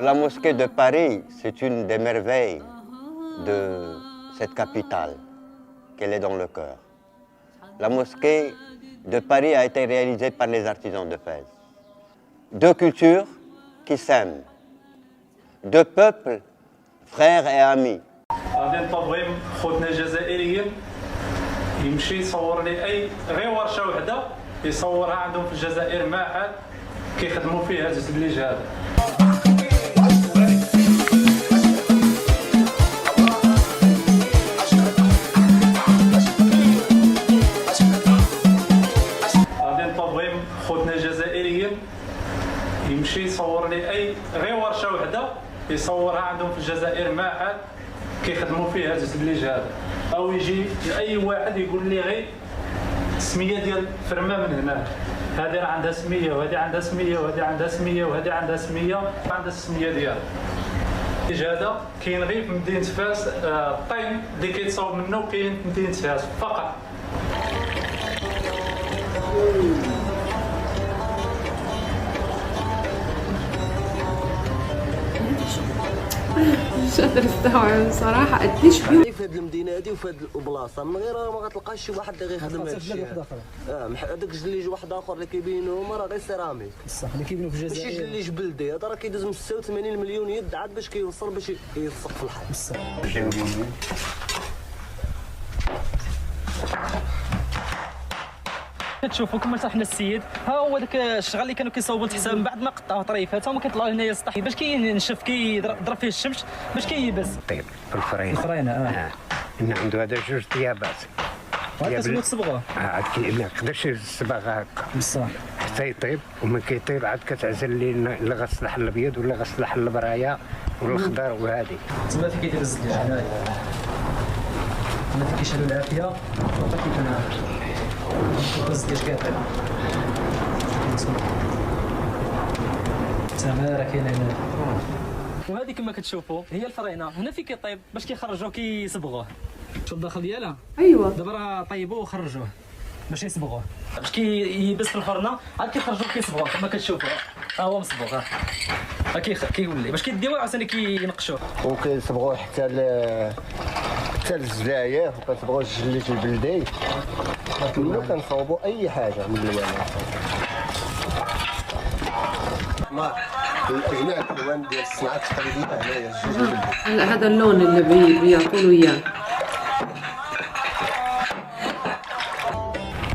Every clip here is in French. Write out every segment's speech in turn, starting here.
La mosquée de Paris, c'est une des merveilles de cette capitale, qu'elle est dans le cœur. La mosquée de Paris a été réalisée par les artisans de Fès. Deux cultures qui s'aiment, deux peuples, frères et amis. غادي نطلب خوتنا الجزائريين يمشي يصور لي اي غير ورشه وحده يصورها عندهم في الجزائر معهد كيخدموا فيه هذا الزبليج هذا. غادي نطلب خوتنا الجزائريين يمشي يصور لي اي غير ورشه وحده يصورها عندهم في الجزائر معهد كيخدموا فيه هذا الزبليج هذا، او يجي اي واحد يقول لي غير السميه ديال فرمه من هنا، هذه راه عندها سميه وهذه عندها سميه وهذه عندها سميه وهذه عندها سميه وعندها السميه ديالها. هذا كاين غير في مدينه فاس، الطين اللي كيتصاوب منه كاين في مدينه فاس فقط. مش قادر استوعب صراحه قديش في هذه المدينه هذه وفي هذه البلاصه من غير ما غتلقاش شي واحد اللي غيخدم هذا الشيء. هذاك الجليج واحد اخر اللي كيبينوا هما راه غير سيراميك بصح اللي كيبينوا في الجزائر ماشي جليج بلدي، هذا راه كيدوز من 86 مليون يد عاد باش كيوصل باش يلصق في الحيط. بصح كتشوفوا كما شرحنا السيد، ها هو داك الشغل اللي كانوا كيصاوبوا الحساب من بعد ما قطعوا طريفات هما كيطلعوا هنايا للسطح باش كينشف كيضرب فيه الشمس باش كييبس. طيب في الفرينه الفرينه إن عنده هذا جوج طيابات. كتبغوا تصبغوه عاد ما يقدرش يصبغ هكا بصح حتى يطيب، ومن كيطيب عاد كتعزل اللي غصلح الابيض ولا غصلح البرايه والخضر وهذه. تما فين كيدير الزجاج هنايا، هنا فين كيشعلوا العافيه وحتى كيكون الزجاج كيطيب. تما راه كاين هنا، وهذه كما كتشوفوا هي الفرينه، هنا فين كيطيب باش كيخرجوه كيصبغوه. شوف الداخل ديالها، ايوه دابا راه طيبوه وخرجوه باش يصبغوه، باش كيبس في الفرنه عاد كيخرجوه كيصبغوه كما كتشوفوا. ها هو مصبوغ، ها كيولي باش كيديوه عاوتاني كينقشوه وكيصبغوه حتى الزلاير وكنصبغوا الجليج البلدي منو كنصاوبوا اي حاجه من الالوان. ما الاجناس الالوان ديال الصناعه التقليديه هنايا الجليج البلدي. هلا هذا اللون اللي بيعطوا له اياه.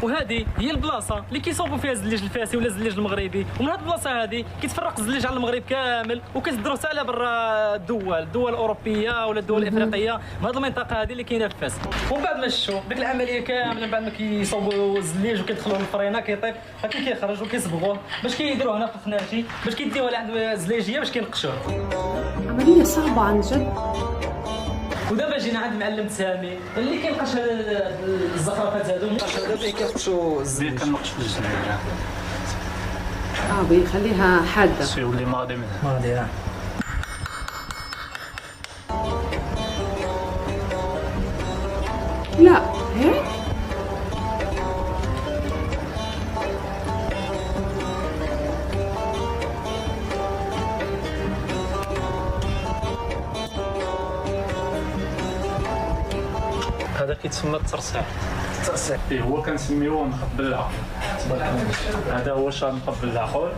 وهذه هي البلاصه اللي كيصوبوا فيها الزليج الفاسي ولا الزليج المغربي، ومن هذه البلاصه هذه كيتفرق الزليج على المغرب كامل وكيصدروا حتى على برا الدول الاوروبيه ولا الدول الافريقيه من هذه المنطقه هذه اللي كاينه في فاس. ومن بعد ما شفتوا ديك العمليه كامله، من بعد ما كيصوبوا الزليج وكيدخلوه للفرينه كيطيب هكا كيخرج وكيصبغوه باش كيديروه هنا في الخناشي باش كيديوه لعند الزليجيه باش كينقشوه. عمليه صعبه عن جد. ودابا جينا عند المعلم سامي اللي كينقش الزخرفات هادو. هذا اللي كينقشوا الزيت كنقش في الجزائر بيخليها حاده يولي ماضي منها ماضي. لا هيك هذا كيتسمى الترصيع. هو كنسميوه مقبل العقل. هذا هو شان مقبل العقل،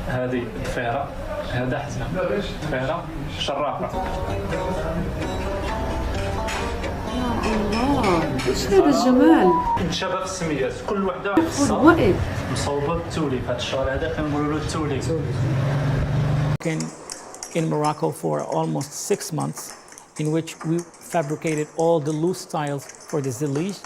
هذه الفيره، هذا حزمه فيره شرافه. الله ايش هذا الجمال. شباب السميات كل وحده وقت مصوبه بالتوليف. هذا الشغل هذا كنقولوا له التوليف. In Morocco for almost 6 months, in which we fabricated all the loose tiles for the zilij.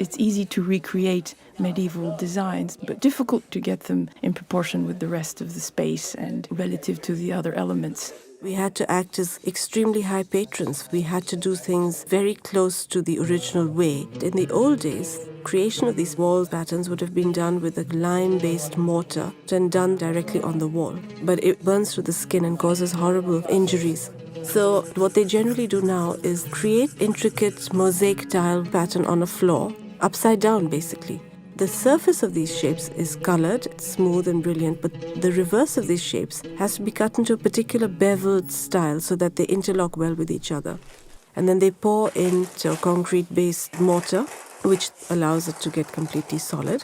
It's easy to recreate medieval designs, but difficult to get them in proportion with the rest of the space and relative to the other elements. We had to act as extremely high patrons. We had to do things very close to the original way. In the old days, creation of these wall patterns would have been done with a lime-based mortar and done directly on the wall. But it burns through the skin and causes horrible injuries. So what they generally do now is create intricate mosaic tile pattern on a floor, upside down basically. The surface of these shapes is colored, it's smooth and brilliant, but the reverse of these shapes has to be cut into a particular beveled style so that they interlock well with each other. And then they pour into a concrete-based mortar, which allows it to get completely solid.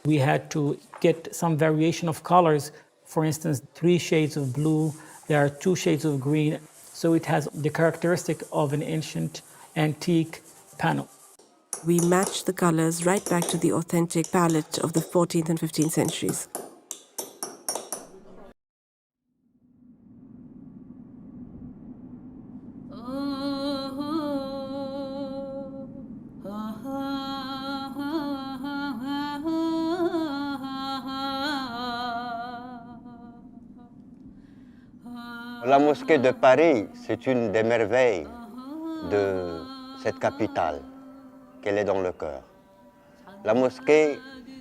We had to get some variation of colors. For instance, 3 shades of blue, there are 2 shades of green. So it has the characteristic of an ancient antique panel. We match the colors right back to the authentic palette of the 14th and 15th centuries. La mosquée de Paris, c'est une des merveilles de cette capitale, qu'elle est dans le cœur. La mosquée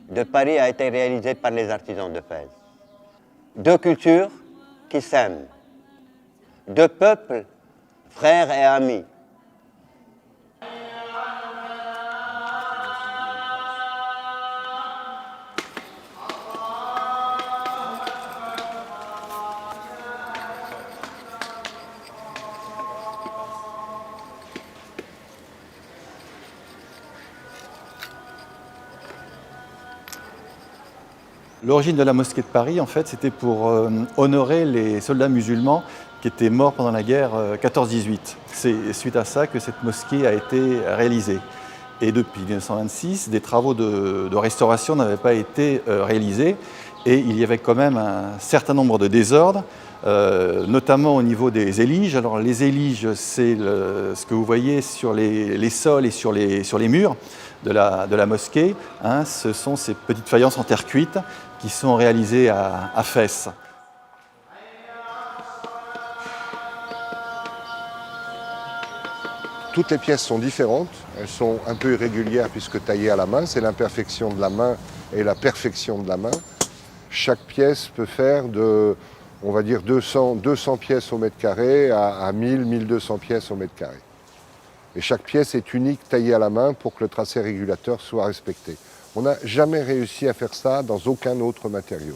de Paris a été réalisée par les artisans de Fès. 2 cultures qui s'aiment, 2 peuples, frères et amis. L'origine de la mosquée de Paris, en fait, c'était pour honorer les soldats musulmans qui étaient morts pendant la guerre 14-18. C'est suite à ça que cette mosquée a été réalisée. Et depuis 1926, des travaux de restauration n'avaient pas été réalisés et il y avait quand même un certain nombre de désordres, notamment au niveau des éliges. Alors les éliges, c'est ce que vous voyez sur les sols et sur les murs de la mosquée. Hein, ce sont ces petites faïences en terre cuite qui sont réalisées à Fès. Toutes les pièces sont différentes, elles sont un peu irrégulières puisque taillées à la main, c'est l'imperfection de la main et la perfection de la main. Chaque pièce peut faire de, on va dire, 200 pièces au mètre carré à 1000-1200 pièces au mètre carré. Et chaque pièce est unique, taillée à la main pour que le tracé régulateur soit respecté. On n'a jamais réussi à faire ça dans aucun autre matériau.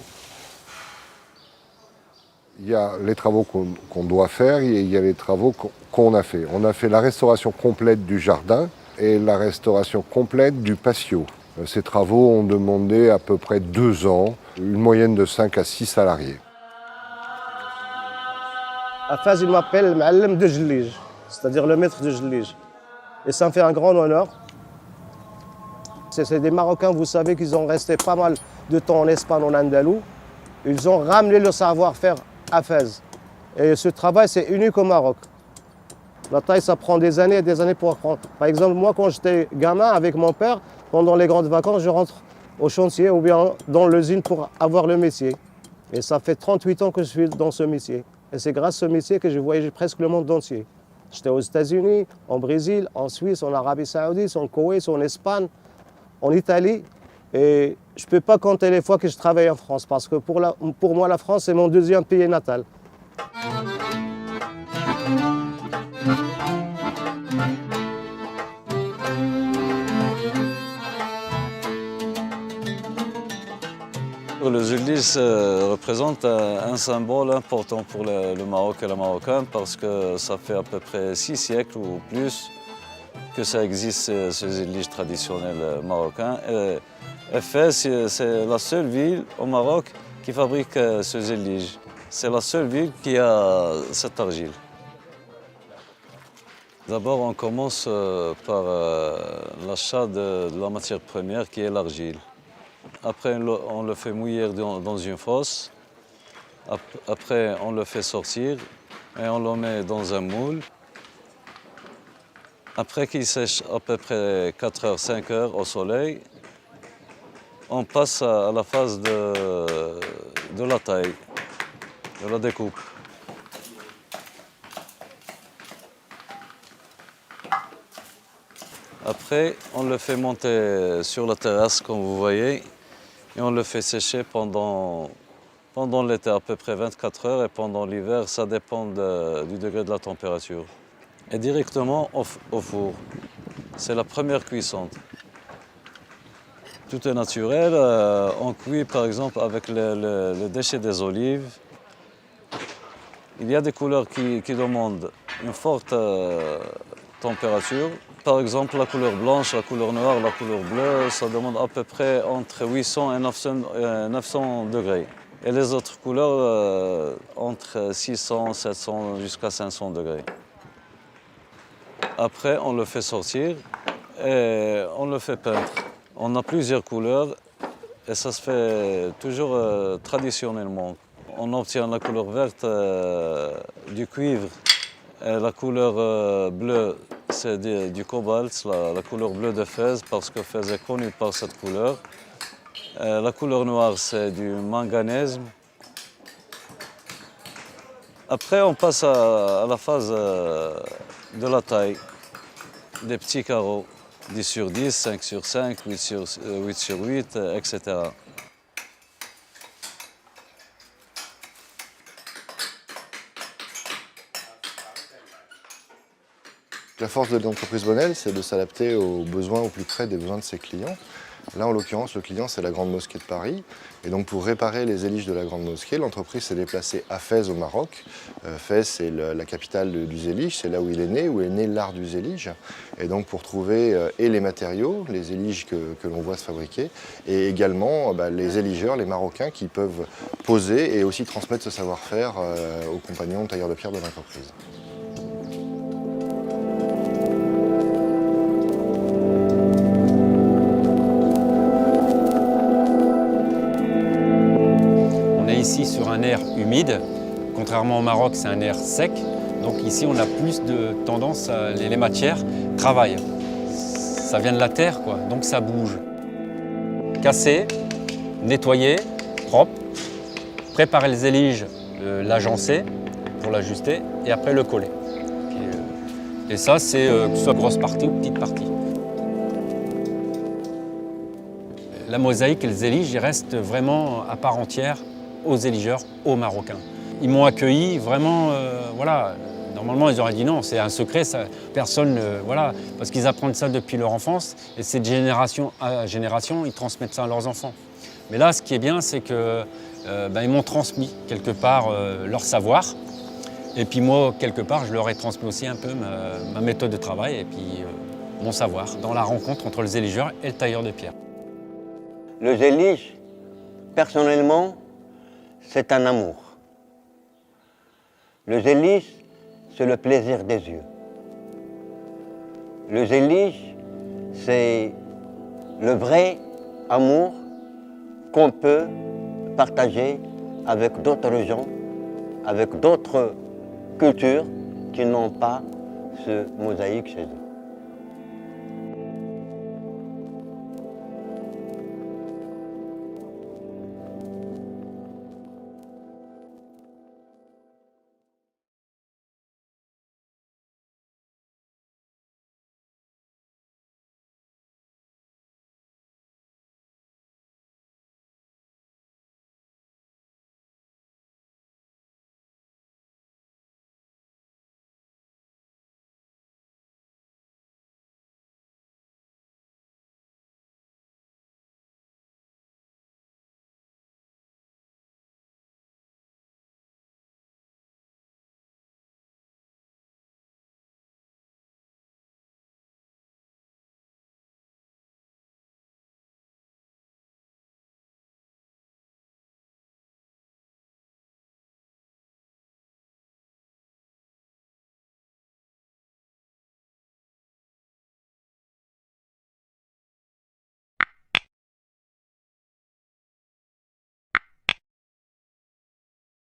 Il y a les travaux qu'on doit faire et il y a les travaux qu'on a fait. On a fait la restauration complète du jardin et la restauration complète du patio. Ces travaux ont demandé à peu près 2 ans, une moyenne de 5 à 6 salariés. À Fès, il m'appelle M'allem de Jlij, c'est-à-dire le maître de Jlij. Et ça me fait un grand honneur. C'est des Marocains, vous savez qu'ils ont resté pas mal de temps en Espagne, en Andalou. Ils ont ramené le savoir-faire à Fès. Et ce travail, c'est unique au Maroc. La taille, ça prend des années et des années pour apprendre. Par exemple, moi, quand j'étais gamin avec mon père, pendant les grandes vacances, je rentre au chantier ou bien dans l'usine pour avoir le métier. Et ça fait 38 ans que je suis dans ce métier. Et c'est grâce à ce métier que j'ai voyagé presque le monde entier. J'étais aux États-Unis, en Brésil, en Suisse, en Arabie Saoudite, en Koweït, en Espagne, en Italie. Et je ne peux pas compter les fois que je travaille en France, parce que pour moi, la France, c'est mon 2e pays natal. Le Jlij représente un symbole important pour le Maroc et les Marocains parce que ça fait à peu près 6 siècles ou plus que ça existe, ce Jlij traditionnel marocain. Et Fès, c'est la seule ville au Maroc qui fabrique ce Jlij. C'est la seule ville qui a cette argile. D'abord, on commence par l'achat de la matière première qui est l'argile. Après, on le fait mouiller dans une fosse. Après, on le fait sortir et on le met dans un moule. Après qu'il sèche à peu près 4 heures, 5 heures au soleil, on passe à la phase de la taille, de la découpe. Après, on le fait monter sur la terrasse, comme vous voyez, et on le fait sécher pendant Pendant l'été, à peu près 24 heures, et pendant l'hiver, ça dépend du degré de la température. Et directement au four. C'est la première cuisson. Tout est naturel. On cuit par exemple avec le déchet des olives. Il y a des couleurs qui demandent une forte température. Par exemple, la couleur blanche, la couleur noire, la couleur bleue, ça demande à peu près entre 800 et 900 degrés. Et les autres couleurs, entre 600, 700 jusqu'à 500 degrés. Après, on le fait sortir et on le fait peindre. On a plusieurs couleurs et ça se fait toujours traditionnellement. On obtient la couleur verte du cuivre et la couleur bleue, c'est du cobalt, la couleur bleue de Fès, parce que Fès est connu par cette couleur. La couleur noire, c'est du manganèse. Après, on passe à la phase de la taille, des petits carreaux, 10 sur 10, 5 sur 5, 8 sur 8, etc. La force de l'entreprise Bonnel, c'est de s'adapter aux besoins au plus près des besoins de ses clients. Là, en l'occurrence, le client, c'est la Grande Mosquée de Paris. Et donc, pour réparer les éliges de la Grande Mosquée, l'entreprise s'est déplacée à Fès, au Maroc. Fès, c'est la capitale du zélige, c'est là où il est né l'art du zélige. Et donc, pour trouver et les matériaux, les éliges que l'on voit se fabriquer, et également les éligeurs, les Marocains, qui peuvent poser et aussi transmettre ce savoir-faire aux compagnons tailleurs de pierre de l'entreprise. Ici sur un air humide, contrairement au Maroc c'est un air sec, donc ici on a plus de tendance, les matières travaillent, ça vient de la terre quoi, donc ça bouge. Casser, nettoyer, propre, préparer les éliges, l'agencer pour l'ajuster et après le coller. Et ça c'est que ce soit grosse partie ou petite partie. La mosaïque et les éliges ils restent vraiment à part entière aux éligeurs, aux Marocains. Ils m'ont accueilli vraiment, voilà, normalement ils auraient dit non, c'est un secret, ça, personne, voilà, parce qu'ils apprennent ça depuis leur enfance et c'est de génération à génération, ils transmettent ça à leurs enfants. Mais là, ce qui est bien, c'est que ils m'ont transmis quelque part leur savoir et puis moi, quelque part, je leur ai transmis aussi un peu ma méthode de travail et puis mon savoir dans la rencontre entre le zéligeur et le tailleur de pierre. Le zélige, personnellement, c'est un amour. Le zélige, c'est le plaisir des yeux. Le zélige, c'est le vrai amour qu'on peut partager avec d'autres gens, avec d'autres cultures qui n'ont pas ce mosaïque chez eux.